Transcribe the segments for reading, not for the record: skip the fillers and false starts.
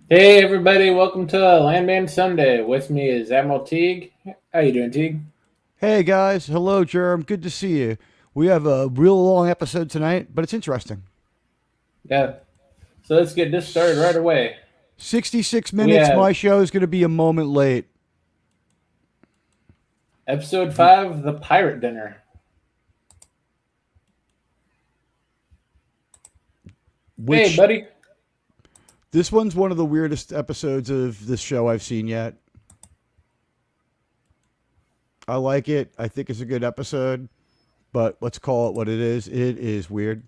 Hey everybody, welcome to Landman Sunday. With me is Admiral Teague. How you doing, Teague? Hey guys, hello Germ, good to see you. We have a real long episode tonight, but it's interesting. Yeah. So let's get this started right S- away. 66 We minutes, have my show is going to be a moment late. episode 5, The Pirate Dinner. Hey Which, buddy. this one's one of the weirdest episodes of this show I've seen yet. I like it, I think it's a good episode, but let's call it what it is. It is weird.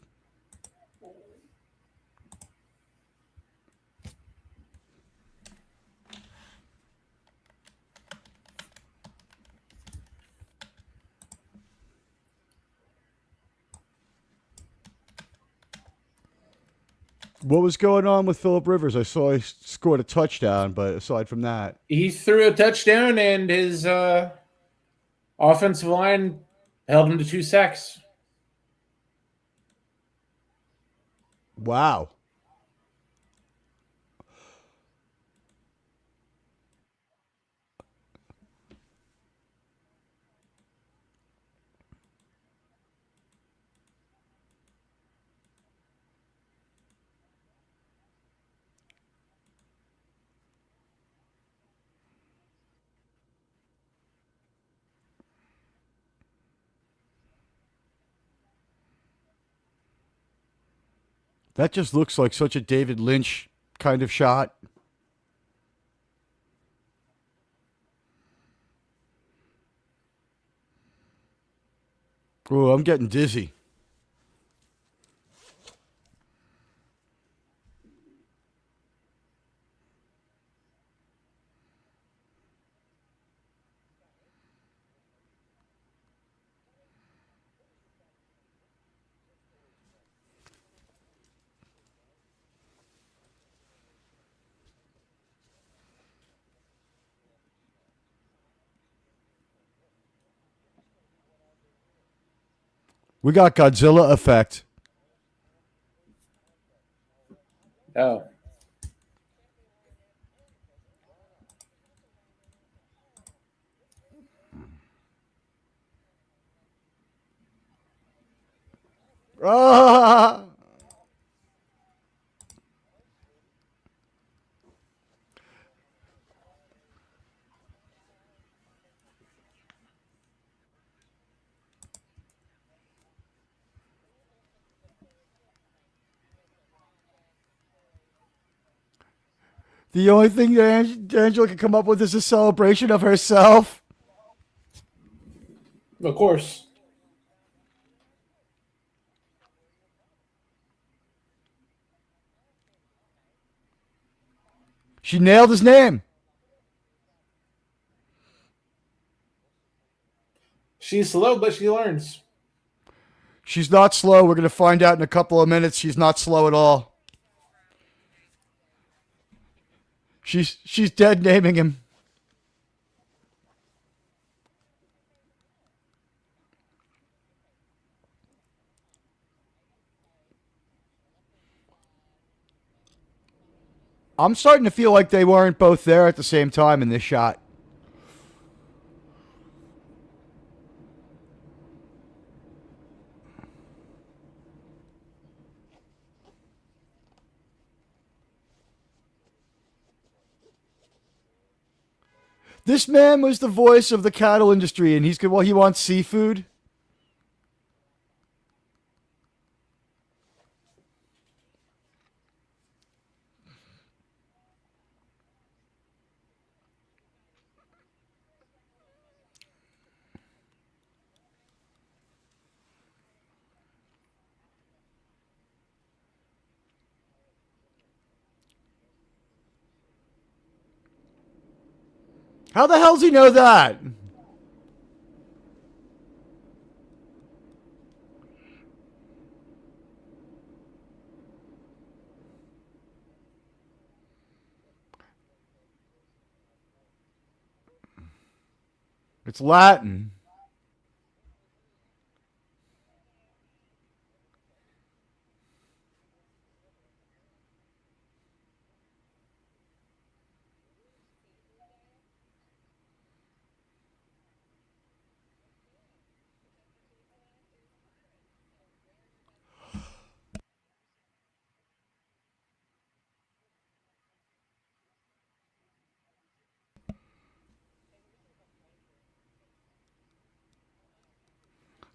What was going on with Philip Rivers? I saw he scored a touchdown, but aside from that, He threw a touchdown and his offensive line held him to 2 sacks. wow. That just looks like such a David Lynch kind of shot. Oh, I'm getting dizzy. We got Godzilla effect. Oh. Ah! The only thing that Angela can come up with is a celebration of herself. Of course. She nailed his name. She's slow, but she learns. She's not slow. We're going to find out in a couple of minutes. She's not slow at all. She's dead naming him. I'm starting to feel like they weren't both there at the same time in this shot. This man was the voice of the cattle industry, and he's good. Well, he wants seafood. How the hell does he know that? It's Latin.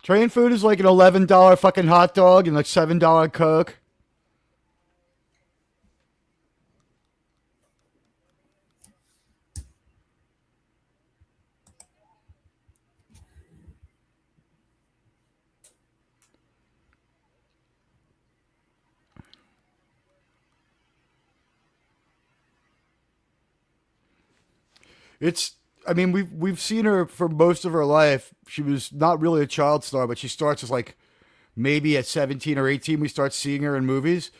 Train food is like an $11 fucking hot dog and like $7 Coke. It's I mean we've seen her for most of her life. She was not really a child star, but she starts as like maybe at 17 or 18 we start seeing her in movies.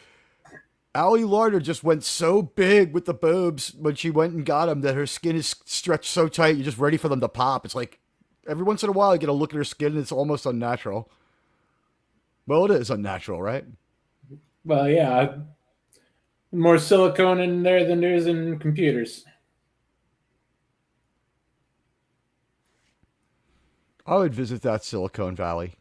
Allie Larder just went so big with the boobs when she went and got them that her skin is stretched so tight you're just ready for them to pop. It's like every once in a while you get a look at her skin and it's almost unnatural. Well, it is unnatural, right? Well, yeah, more silicone in there than there is in computers. I would visit that Silicon Valley.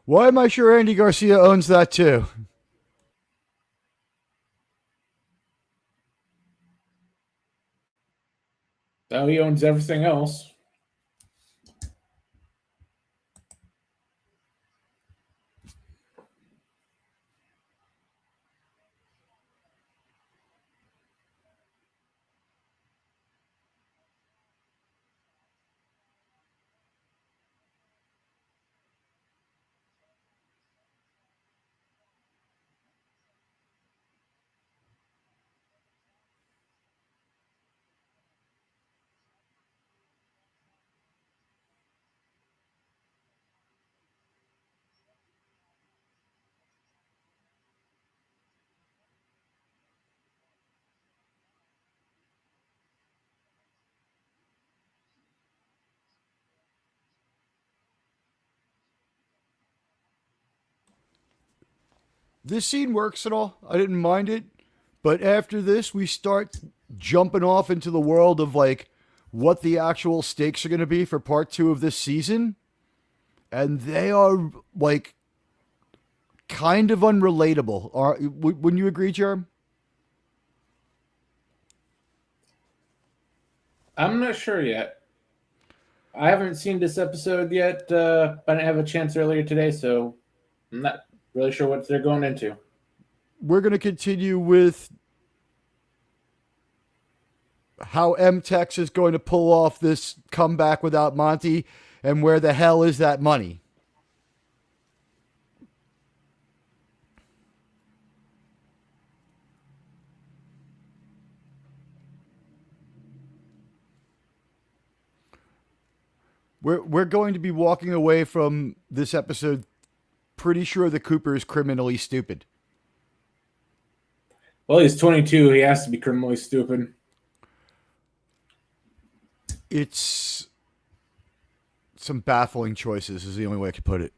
Why am I sure Andy Garcia owns that too? So he owns everything else. This scene works at all. I didn't mind it. But after this, we start jumping off into the world of like what the actual stakes are going to be for part two of this season. And they are like kind of unrelatable. Wouldn't you agree, Jerm? I'm not sure yet. I haven't seen this episode yet. I didn't have a chance earlier today, so I'm not really sure what they're going into. We're going to continue with how MTEX is going to pull off this comeback without Monty and where the hell is that money. We're going to be walking away from this episode pretty sure that Cooper is criminally stupid. Well, he's 22. He has to be criminally stupid. It's some baffling choices is the only way I could put it.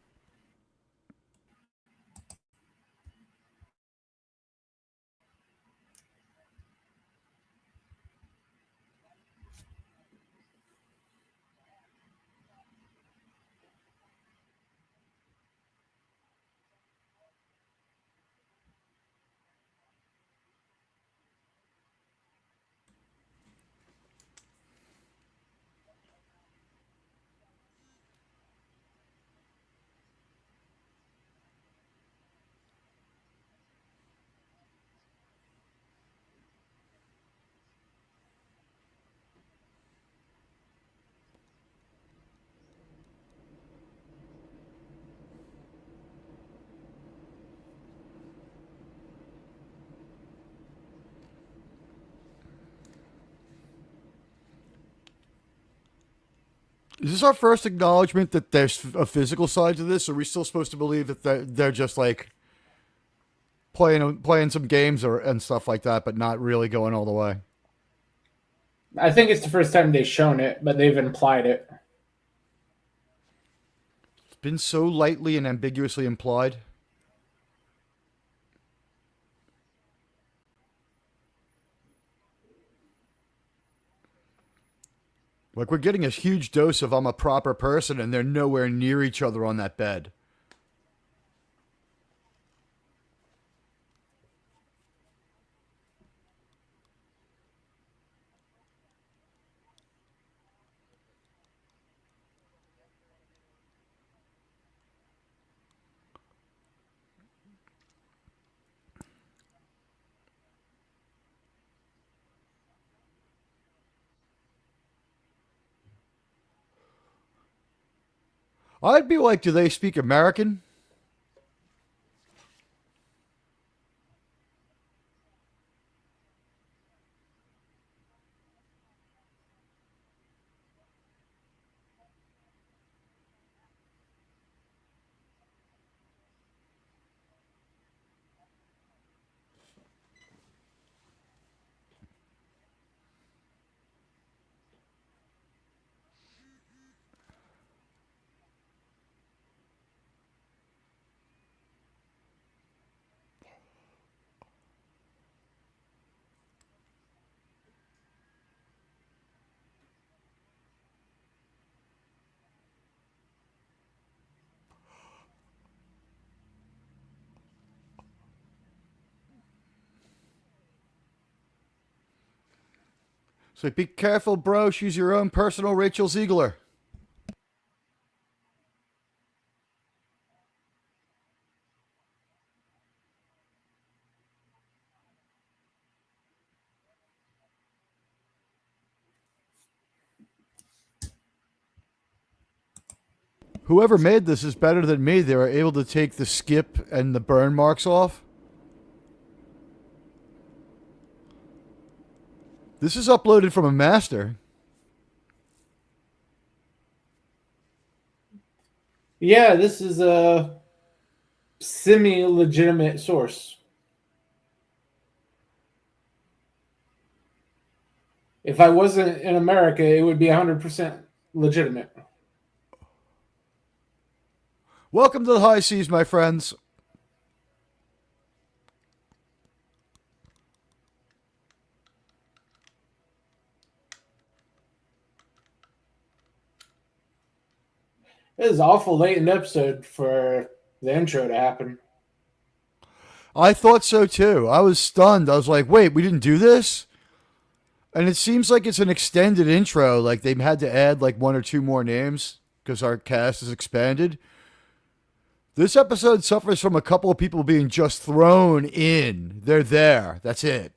Is this our first acknowledgement that there's a physical side to this? Or are we still supposed to believe that they're just like playing some games or and stuff like that, but not really going all the way? I think it's the first time they've shown it, but they've implied it. It's been so lightly and ambiguously implied. Like we're getting a huge dose of I'm a proper person, and they're nowhere near each other on that bed. I'd be like, do they speak American? So be careful, bro. She's your own personal Rachel Ziegler. Whoever made this is better than me. They were able to take the skip and the burn marks off. This is uploaded from a master. Yeah, this is a semi-legitimate source. If I wasn't in America, it would be 100% legitimate. Welcome to the high seas, my friends. It is awful late in the episode for the intro to happen. I thought so too. I was stunned. I was like, wait, we didn't do this? And it seems like it's an extended intro. Like they've had to add like one or two more names because our cast is expanded. This episode suffers from a couple of people being just thrown in. They're there. That's it.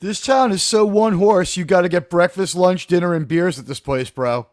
This town is so one horse, you got to get breakfast, lunch, dinner, and beers at this place, bro.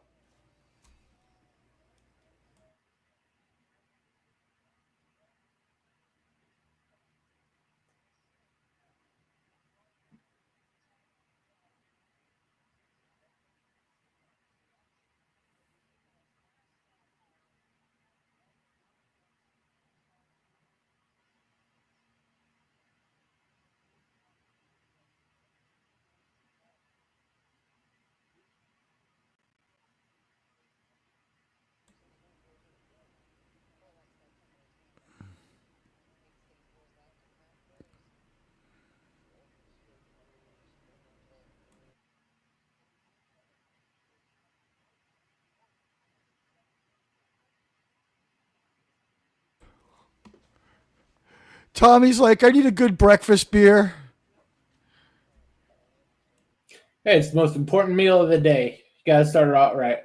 Tommy's like, I need a good breakfast beer. Hey, it's the most important meal of the day. You gotta start it out right.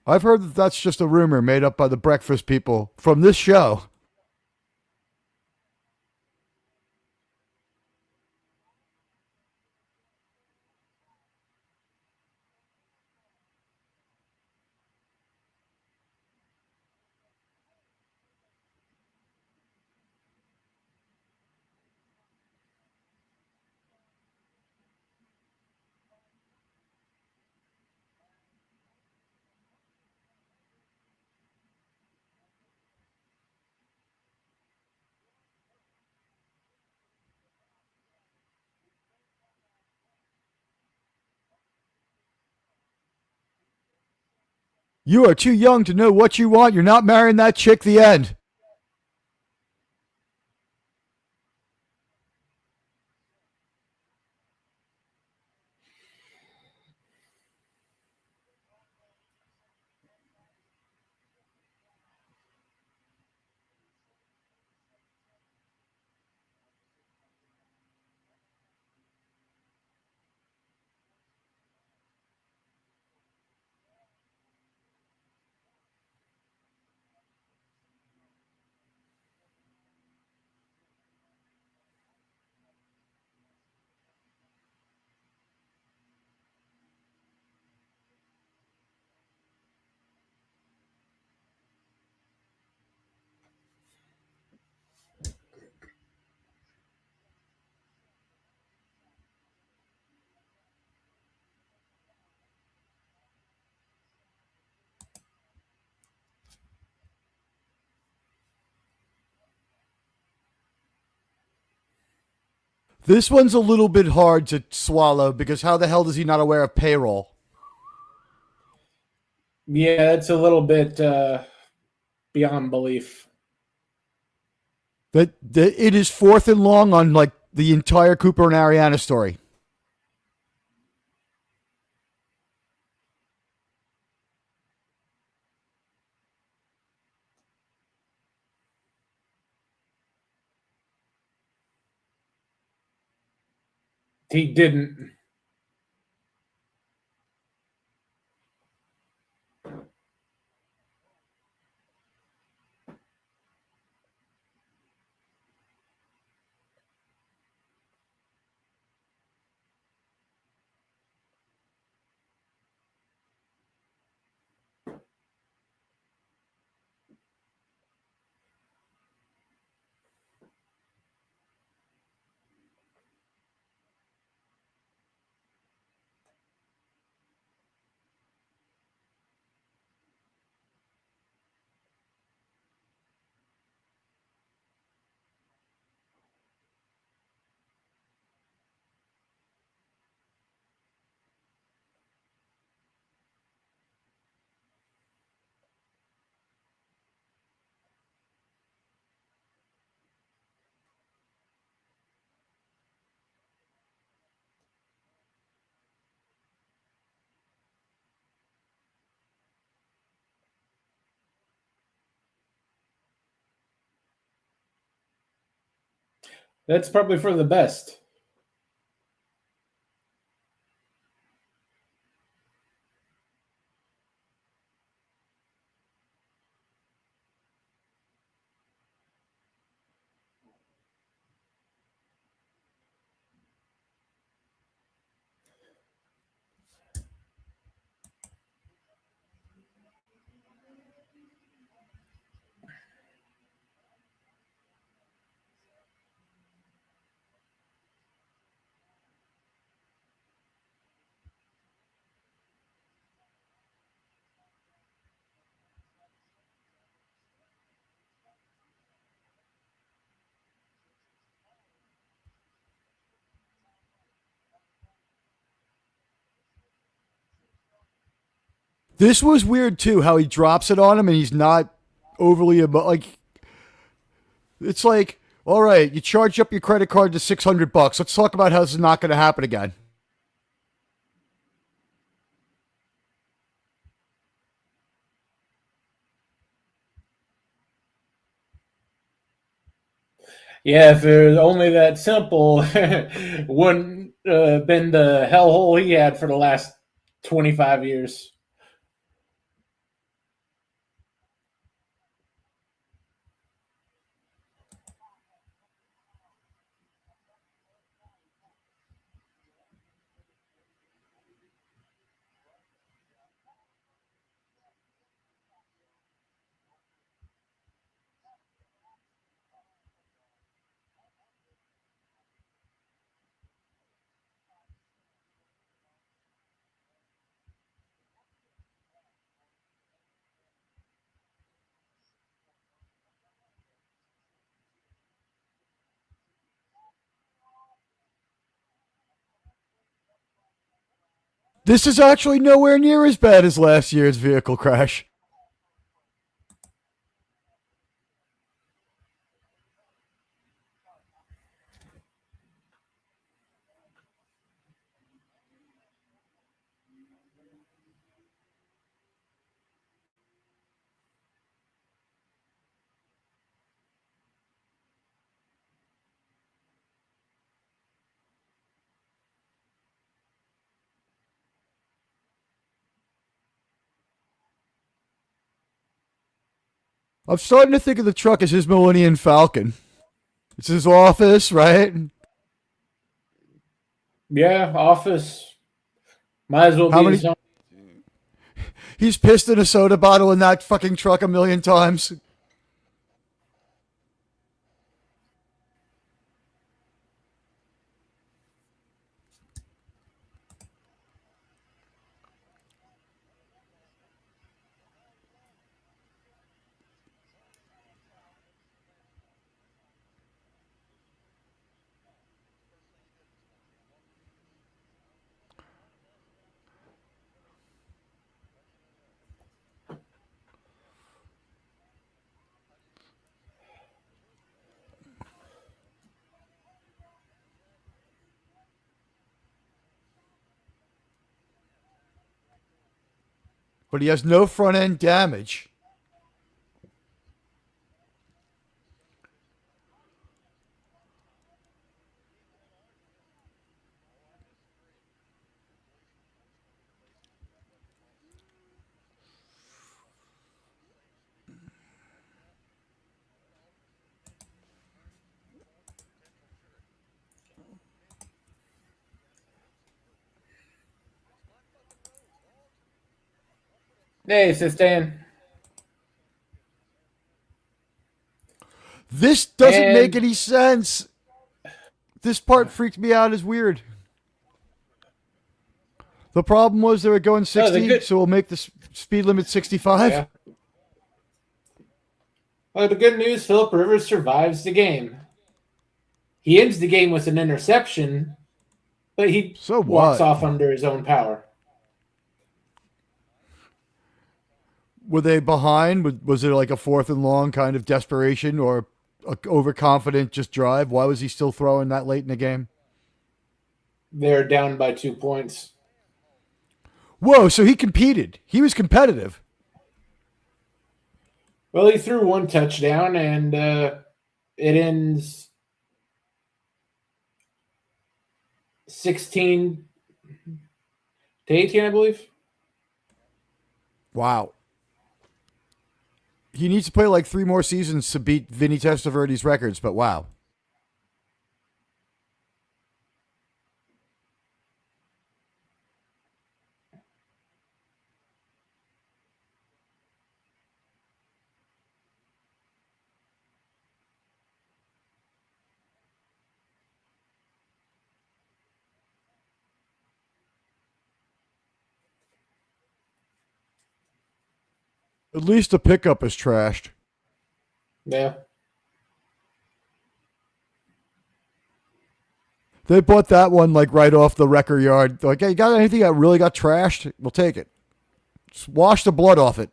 I've heard that that's just a rumor made up by the breakfast people from this show. You are too young to know what you want. You're not marrying that chick. The end. This one's a little bit hard to swallow because how the hell is he not aware of payroll? Yeah, it's a little bit beyond belief. That it is fourth and long on like the entire Cooper and Ariana story. He didn't. That's probably for the best. This was weird too, how he drops it on him and he's not overly like. It's like, all right, you charge up your credit card to $600. Let's talk about how this is not going to happen again. Yeah, if it was only that simple, wouldn't been the hellhole he had for the last 25 years. This is actually nowhere near as bad as last year's vehicle crash. I'm starting to think of the truck as his Millennium Falcon. It's his office, right? Yeah, office. Might as well How be his many? own. He's pissed in a soda bottle in that fucking truck a million times. But he has no front end damage. Hey, Sistan. This doesn't make And any sense. This part freaked me out as weird. The problem was they were going oh, 60, so we'll make the speed limit 65. yeah. Well, the good news, Philip Rivers survives the game. He ends the game with an interception, but he So walks what? off under his own power. Were they behind? Was it like a fourth and long kind of desperation or a overconfident just drive? Why was he still throwing that late in the game? They're down by 2 points. Whoa, so he competed. He was competitive. Well, he threw one touchdown, and it ends 16 to 18, I believe. Wow. He needs to play like 3 more seasons to beat Vinny Testaverde's records, but wow. At least the pickup is trashed. Yeah. They bought that one like right off the wrecker yard. They're like, hey, you got anything that really got trashed? We'll take it. Just wash the blood off it.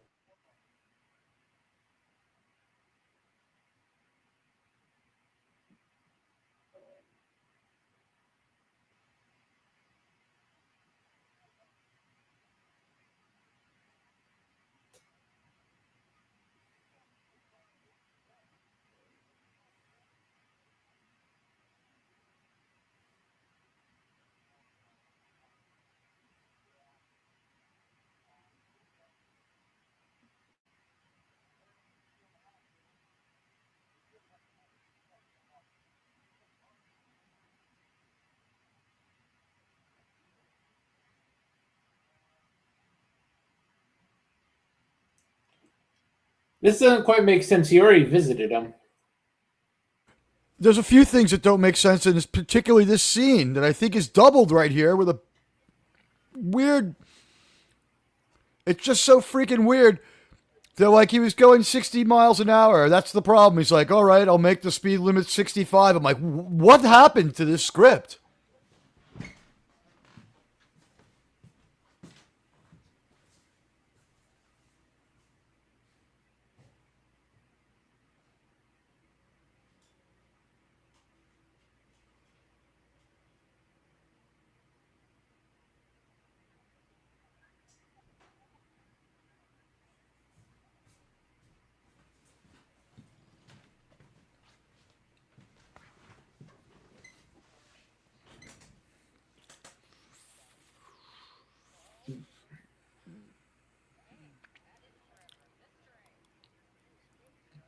This doesn't quite make sense. He already visited him. There's a few things that don't make sense in this, particularly this scene that I think is doubled right here with a weird. It's just so freaking weird. They're like, he was going 60 miles an hour. That's the problem. He's like, all right, I'll make the speed limit 65. I'm like, what happened to this script?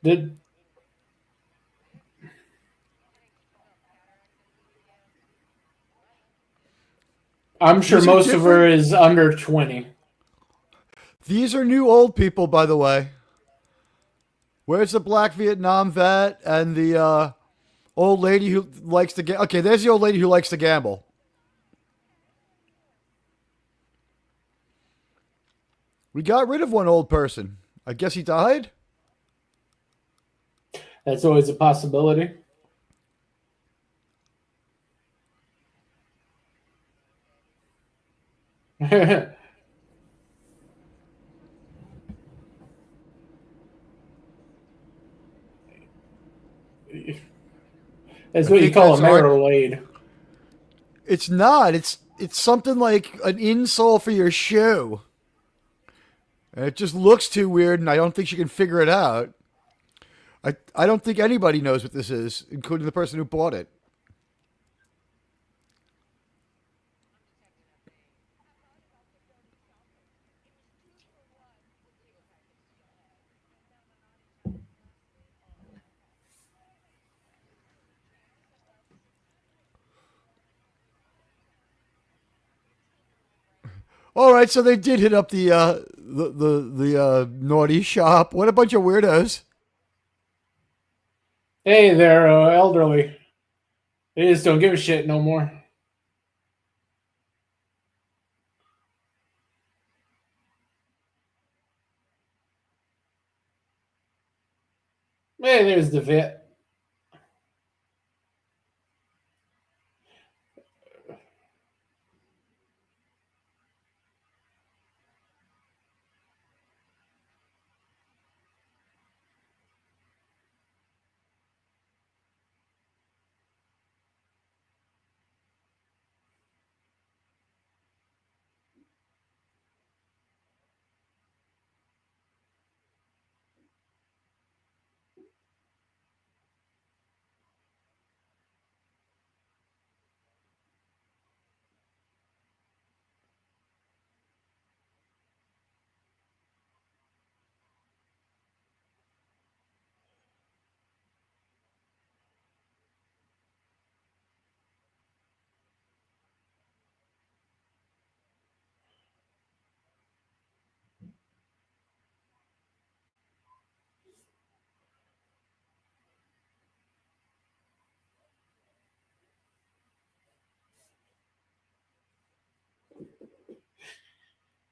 Did I'm sure These are most of her different. is under 20. These are new old people, by the way. Where's the black Vietnam vet and the old lady who likes to get? Okay, there's the old lady who likes to gamble. We got rid of one old person. I guess he died. That's always a possibility. That's I what you think call that's a art. marital aid. It's not. It's something like an insole for your shoe. And it just looks too weird, and I don't think she can figure it out. I don't think anybody knows what this is, including the person who bought it. All right, so they did hit up the naughty shop. What a bunch of weirdos! Hey, they're elderly. They just don't give a shit no more. Hey, there's the vet.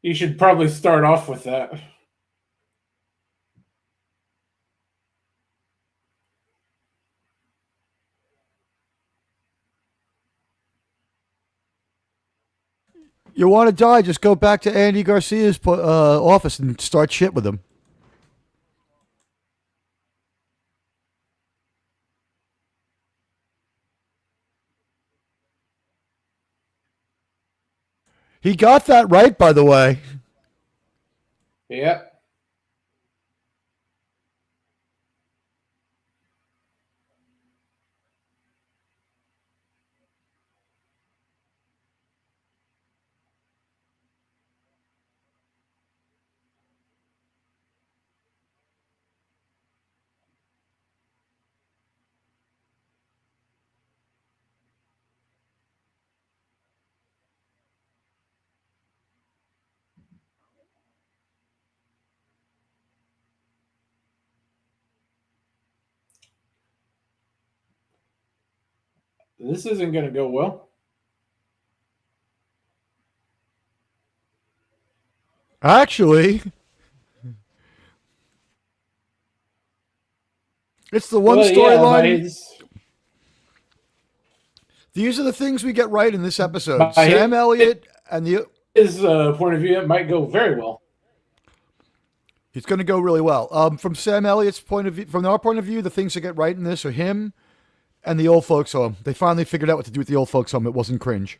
You should probably start off with that. You want to die? Just go back to Andy Garcia's office and start shit with him. He got that right, by the way. Yep. This isn't going to go well. Actually, it's the one Well, yeah, by storyline. his These are the things we get right in this episode. by Sam Elliott and the his point of view, it might go very well. It's going to go really well. From Sam Elliott's point of view, from our point of view, the things that get right in this are him and the old folks home. They finally figured out what to do with the old folks home. It wasn't cringe.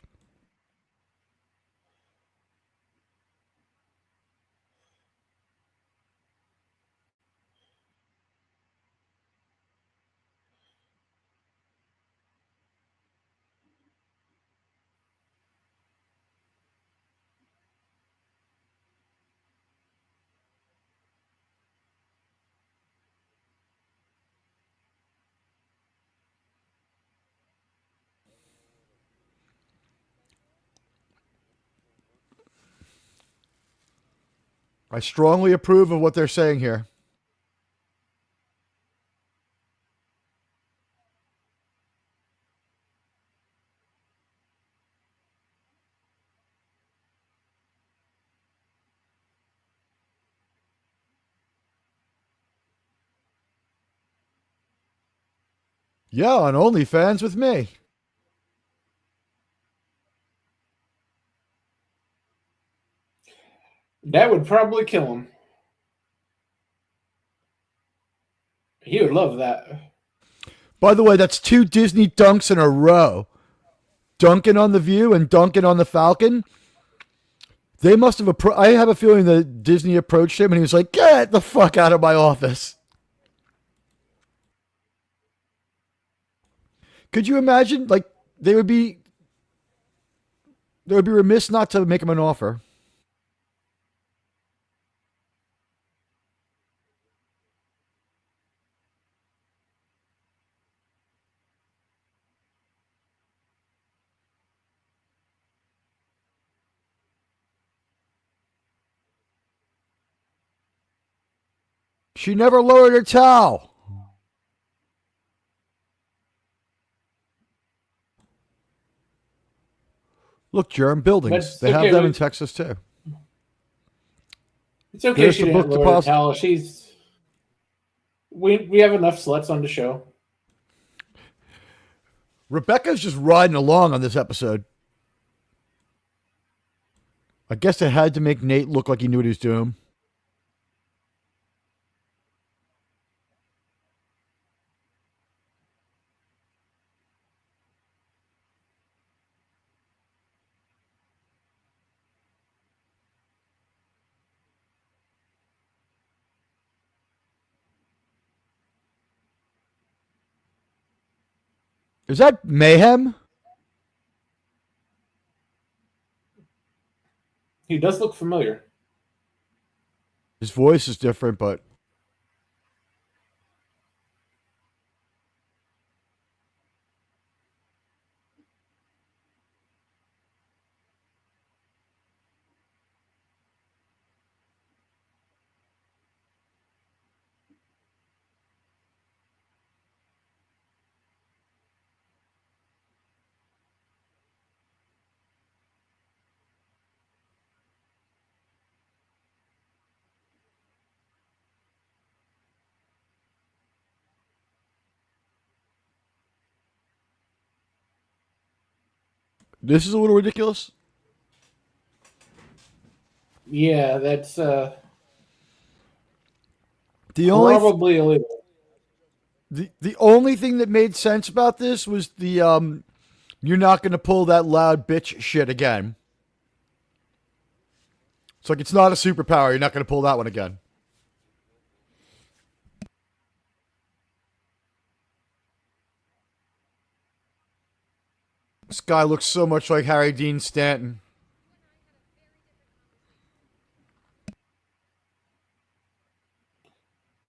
I strongly approve of what they're saying here. Yeah, on OnlyFans with me. That would probably kill him. He would love that. By the way, that's 2 Disney dunks in a row. Dunking on the View and dunking on the Falcon. They must have. I have a feeling that Disney approached him and he was like, "Get the fuck out of my office." Could you imagine? Like they would be remiss not to make him an offer. She never lowered her towel. Look, Germ, buildings. They have them in Texas too. It's okay. There's She the didn't book lower the deposit. towel. We have enough sluts on the show. Rebecca's just riding along on this episode. I guess it had to make Nate look like he knew what he was doing. Is that Mayhem? He does look familiar. His voice is different, but this is a little ridiculous. Yeah, that's The only probably illegal. the only thing that made sense about this was the you're not going to pull that loud bitch shit again. It's like it's not a superpower. You're not going to pull that one again. This guy looks so much like Harry Dean Stanton.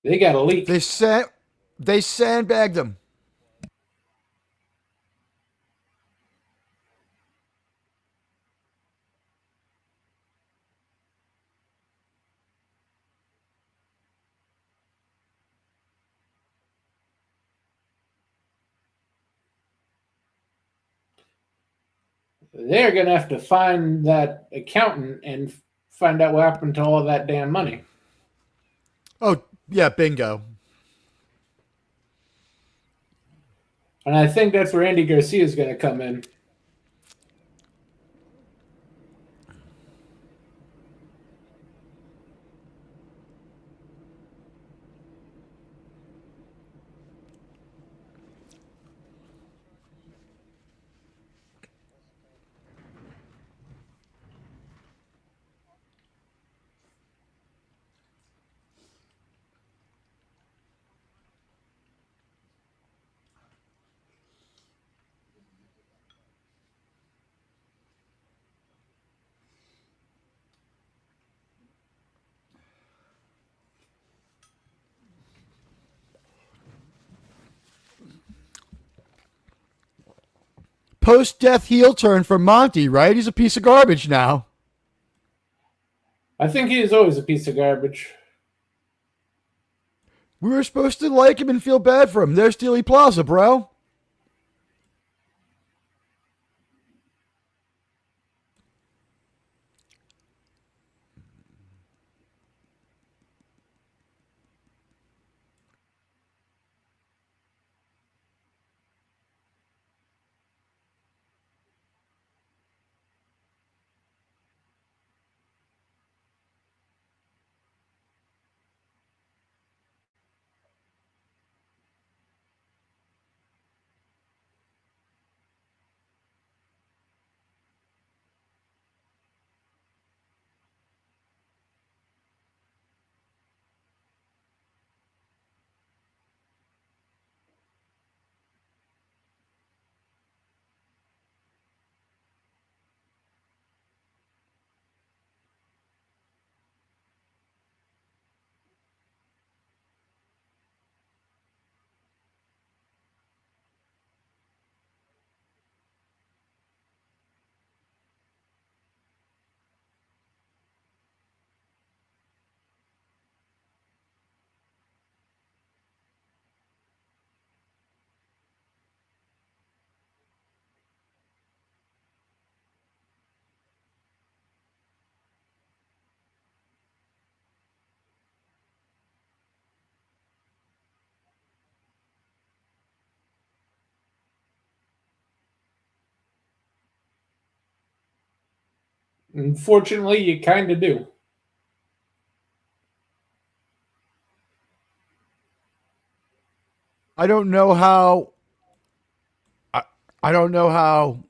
They got a leak. They sandbagged him. They're going to have to find that accountant and find out what happened to all of that damn money. Oh, yeah, bingo. And I think that's where Andy Garcia is going to come in. Post-death heel turn for Monty, right? He's a piece of garbage now. I think he is always a piece of garbage. We were supposed to like him and feel bad for him. There's Dealey Plaza, bro. Unfortunately, you kind of do. I don't know how. I, I don't know how.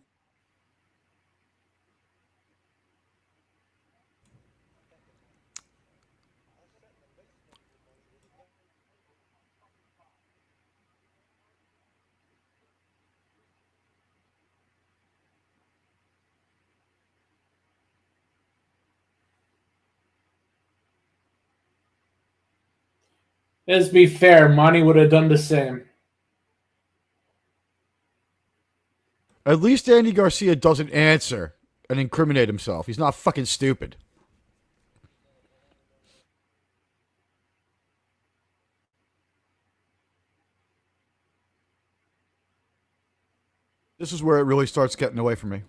Let's be fair, Monty would have done the same. At least Andy Garcia doesn't answer and incriminate himself. He's not fucking stupid. This is where it really starts getting away from me.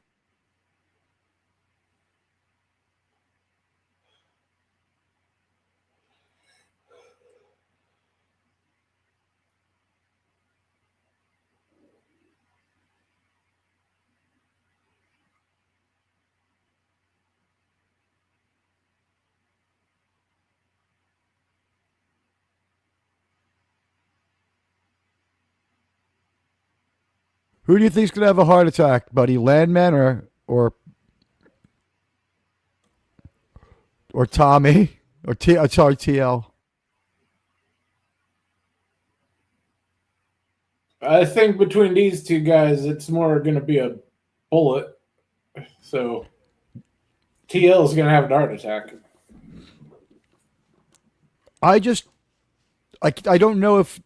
Who do you think's gonna have a heart attack, buddy? Landman or Tommy or sorry, TL? I think between these two guys, it's more going to be a bullet. So TL is going to have a heart attack. I just I don't know if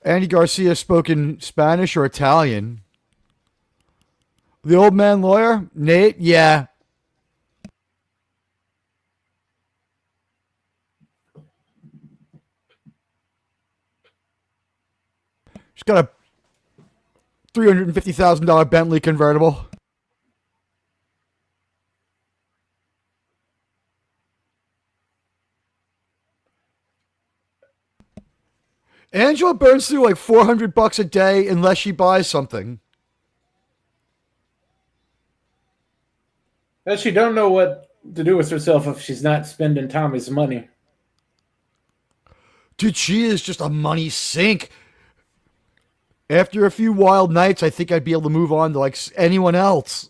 Andy Garcia spoke in Spanish or Italian. The old man lawyer, Nate, yeah, she's got a $350,000 Bentley convertible. Angela burns through like $400 a day unless she buys something. That she don't know what to do with herself if she's not spending Tommy's money. Dude, she is just a money sink. After a few wild nights, I think I'd be able to move on to like anyone else.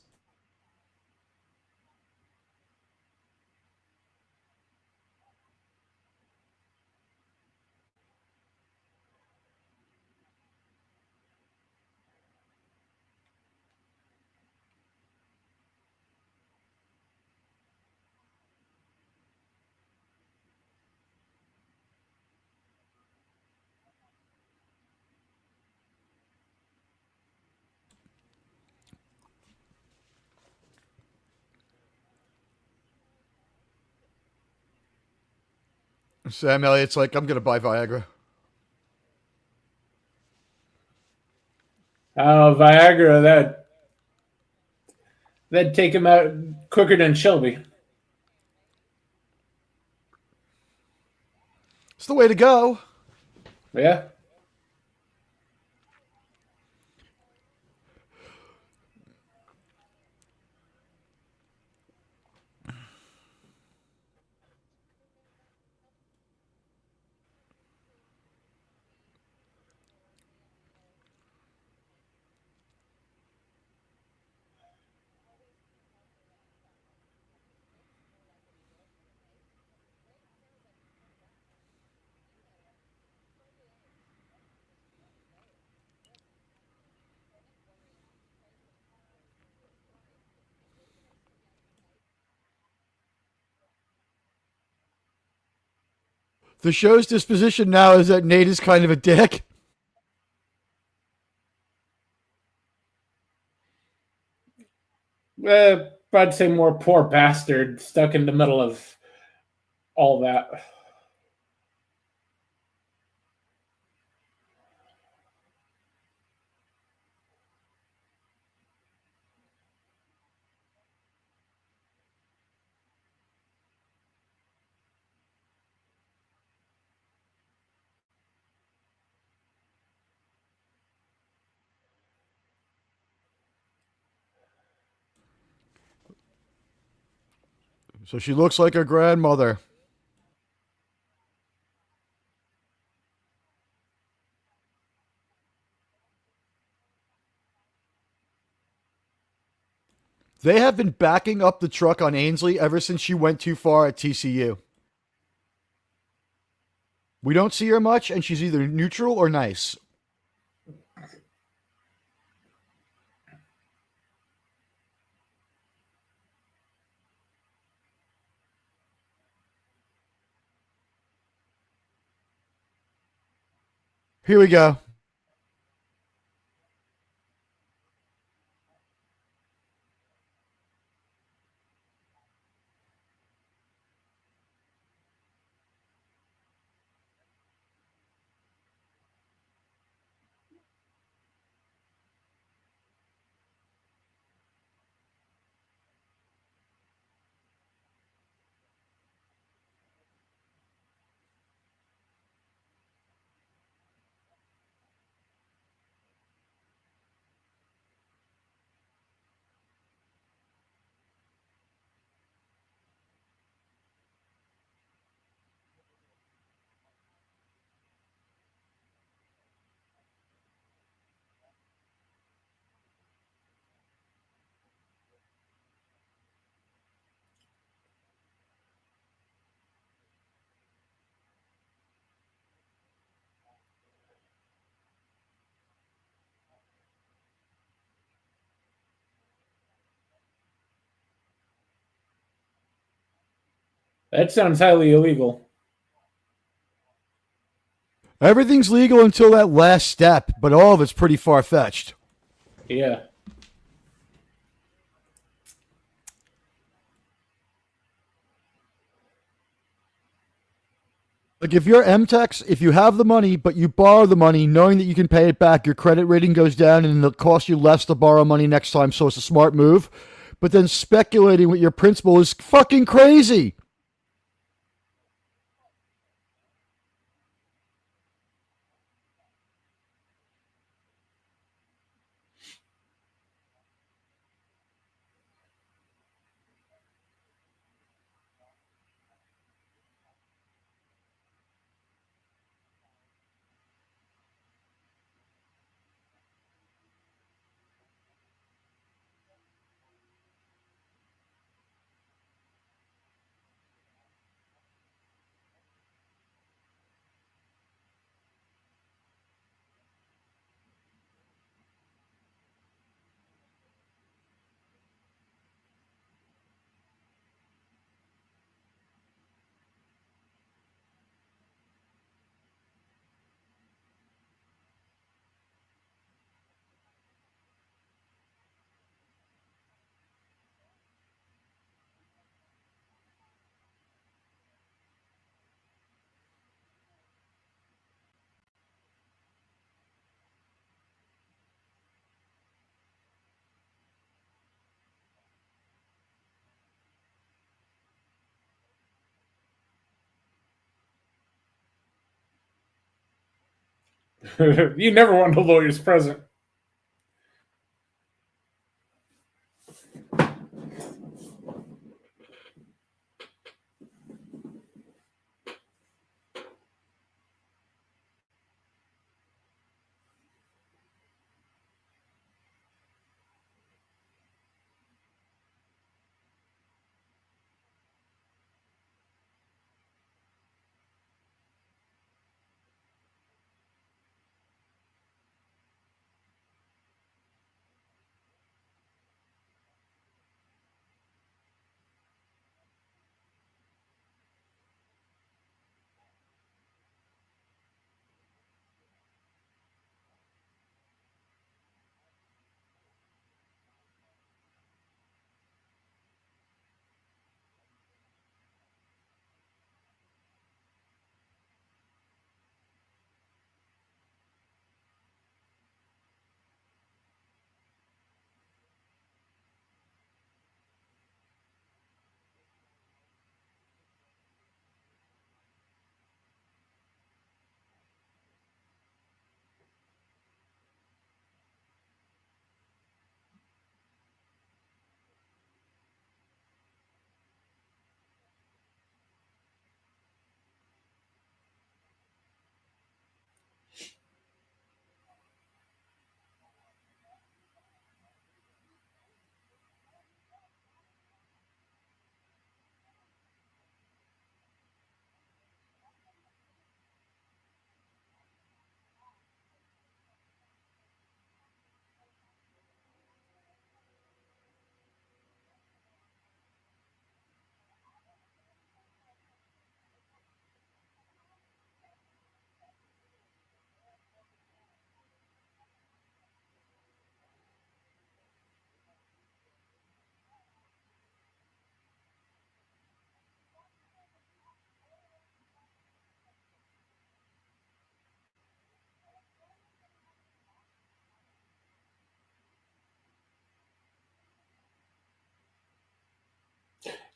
Sam Elliott's like, I'm gonna buy Viagra. Oh, Viagra, that'd take him out quicker than Shelby. It's the way to go. Yeah. The show's disposition now is that Nate is kind of a dick. I'd say more poor bastard stuck in the middle of all that. So she looks like her grandmother. They have been backing up the truck on Ainsley ever since she went too far at TCU. We don't see her much, and she's either neutral or nice. Here we go. That sounds highly illegal. Everything's legal until that last step, but all of it's pretty far fetched. Yeah. Like if you're MTEX, if you have the money, but you borrow the money knowing that you can pay it back, your credit rating goes down and it'll cost you less to borrow money next time, so it's a smart move. But then speculating with your principal is fucking crazy. You never want no lawyers present.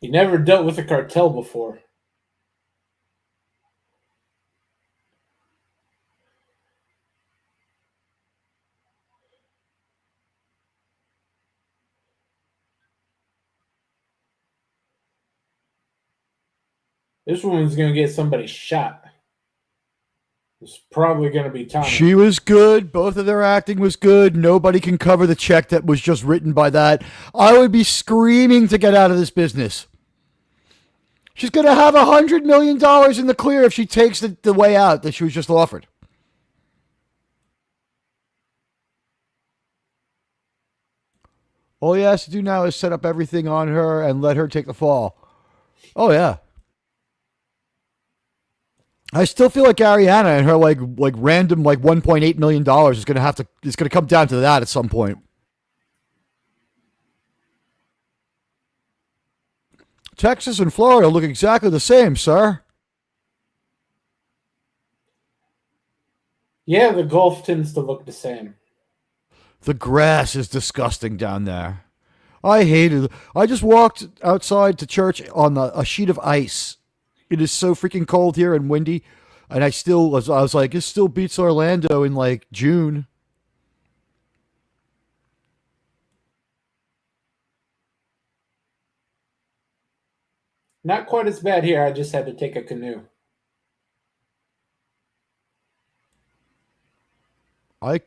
You never dealt with a cartel before. This woman's gonna get somebody shot. It's probably gonna be Tommy. She was good. Both of their acting was good. Nobody can cover the check that was just written by that. I would be screaming to get out of this business. She's going to have $100 million in the clear if she takes the way out that she was just offered. All he has to do now is set up everything on her and let her take the fall. Oh yeah. I still feel like Ariana and her like random like $1.8 million is gonna come down to that at some point. Texas and Florida look exactly the same, sir. Yeah, the Gulf tends to look the same. The grass is disgusting down there. I hated it. I just walked outside to church on a sheet of ice. It is so freaking cold here and windy. And I was like, it still beats Orlando in like June. Not quite as bad here. I just had to take a canoe. I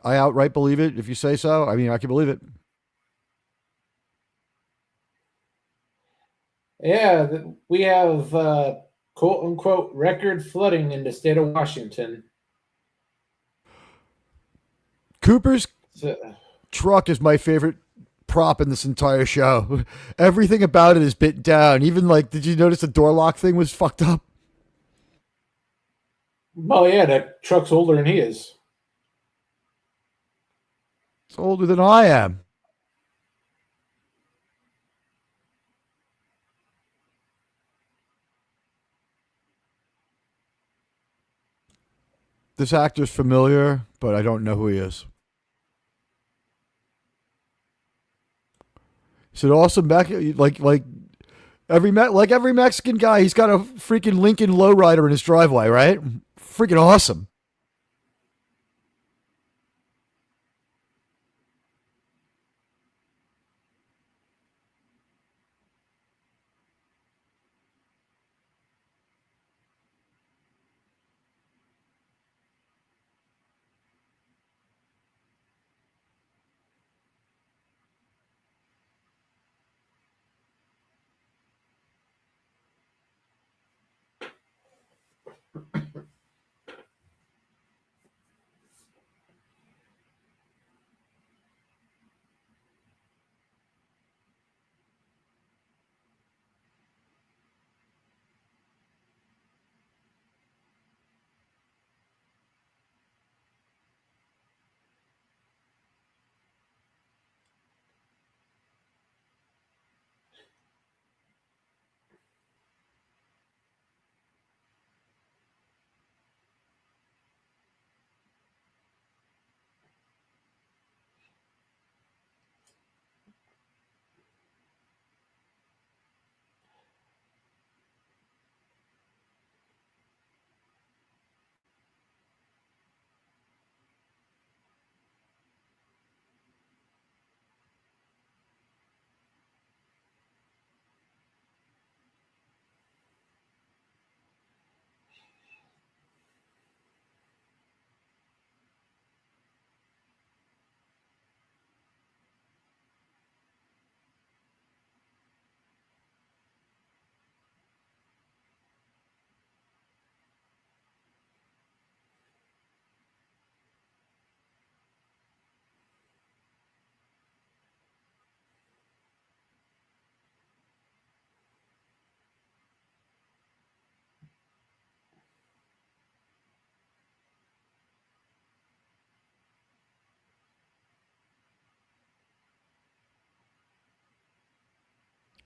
I outright believe it if you say so. I mean, I can believe it. Yeah, we have quote unquote record flooding in the state of Washington. Cooper's So, truck is my favorite prop in this entire show. Everything about it is bit down. Even like, did you notice the door lock thing was fucked up? well, yeah, that truck's older than he is. It's older than I am. This actor's familiar, but I don't know who he is. Is it awesome? Back like every Mexican guy, he's got a freaking Lincoln lowrider in his driveway, right? freaking awesome.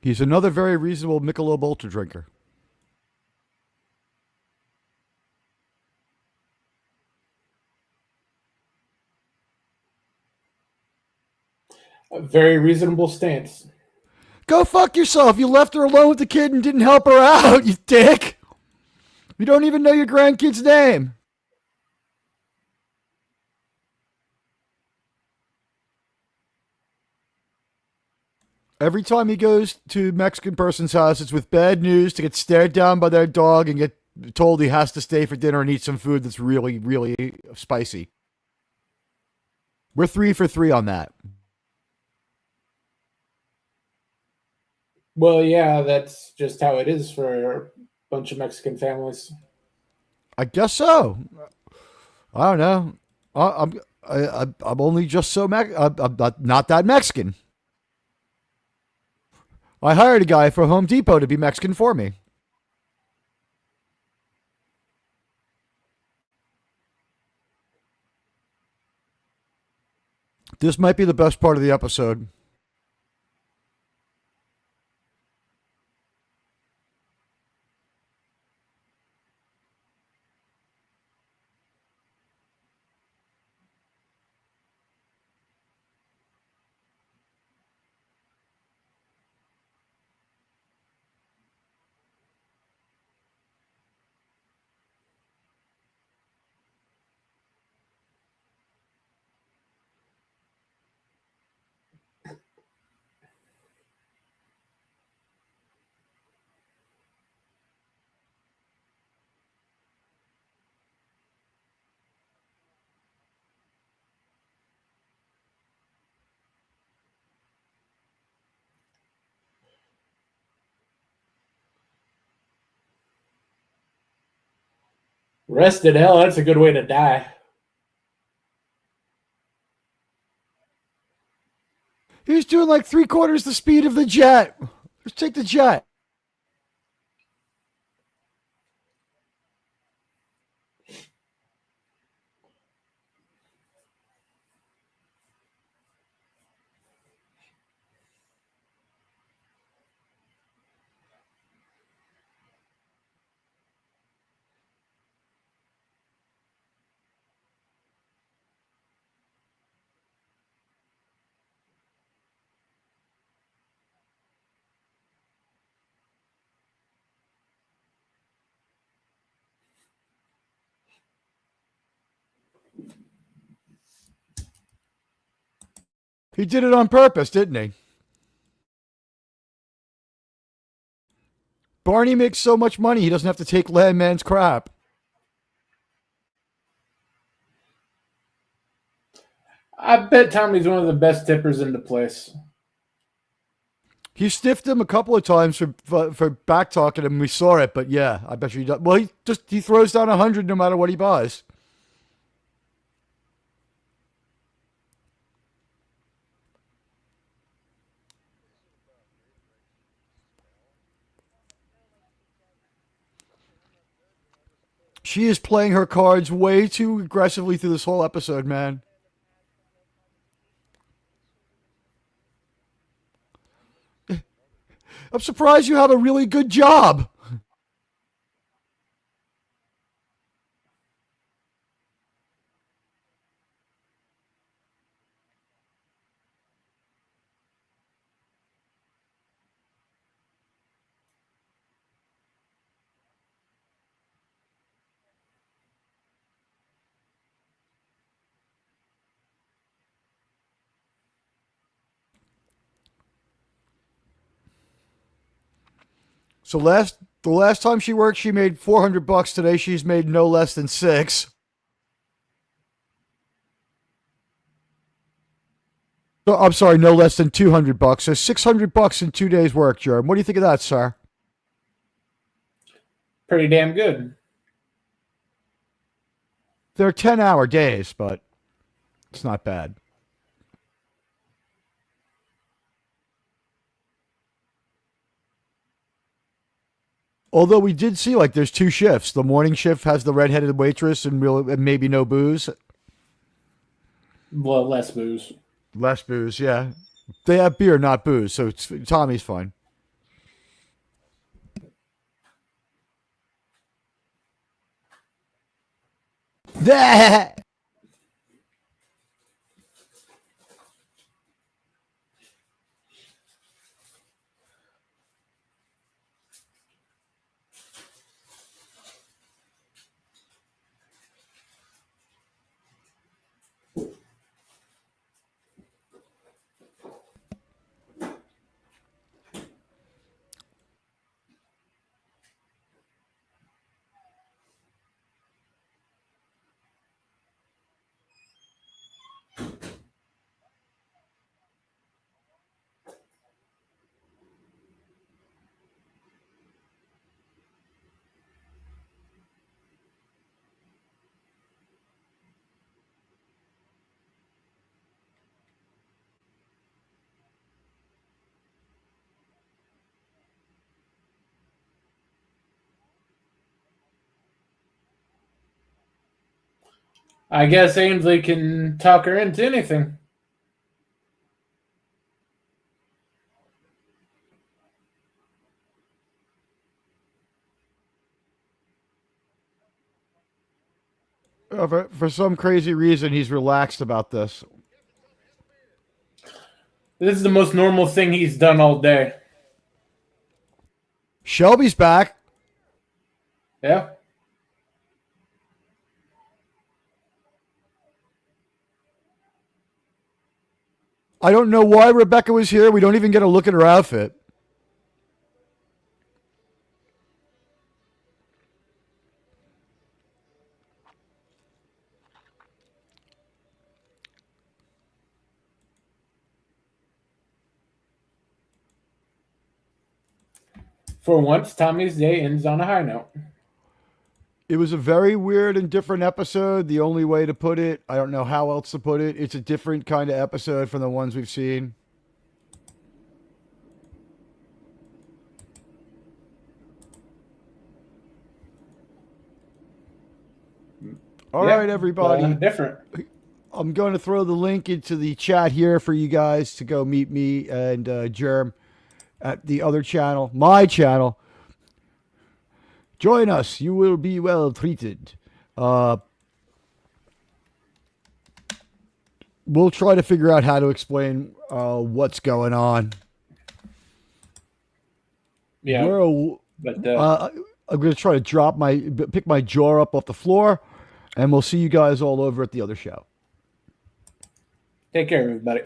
He's another very reasonable Michelob Ultra drinker. A very reasonable stance. Go fuck yourself. You left her alone with the kid and didn't help her out, you dick. You don't even know your grandkid's name. Every time he goes to a Mexican person's house, it's with bad news to get stared down by their dog and get told he has to stay for dinner and eat some food that's really, really spicy. We're 3 for 3 on that. Well, yeah, that's just how it is for a bunch of Mexican families. I guess so. I don't know. I'm only just so I'm not that Mexican. I hired a guy for Home Depot to be Mexican for me. This might be the best part of the episode. Rest in hell, that's a good way to die. He's doing like 3/4 the speed of the jet. Just take the jet. He did it on purpose, didn't he? Barney makes so much money, he doesn't have to take Landman's crap. I bet Tommy's one of the best tippers in the place. He stiffed him a couple of times for back talking him. We saw it, but yeah, I bet you he does. Well, he throws down 100 no matter what he buys. She is playing her cards way too aggressively through this whole episode, man. I'm surprised you have a really good job. So the last time she worked, she made $400. Today, she's made no less than $6. So, I'm sorry, no less than $200. So $600 in 2 days' work, Jerm. What do you think of that, sir? Pretty damn good. They're 10-hour days, but it's not bad. Although we did see like there's two shifts. The morning shift has the redheaded waitress and maybe no booze. Well, less booze. Less booze, yeah. They have beer, not booze, so Tommy's fine. I guess Ainsley can talk her into anything. For some crazy reason, he's relaxed about this. This is the most normal thing he's done all day. Shelby's back. Yeah. I don't know why Rebecca was here. We don't even get a look at her outfit. For once, Tommy's day ends on a high note. It was a very weird and different episode. The only way to put it, I don't know how else to put it. It's a different kind of episode from the ones we've seen. All right, everybody. Different. I'm going to throw the link into the chat here for you guys to go meet me and Germ at the other channel, my channel. Join us. You will be well treated. We'll try to figure out how to explain what's going on. Yeah. I'm going to try to pick my jaw up off the floor, and we'll see you guys all over at the other show. Take care, everybody.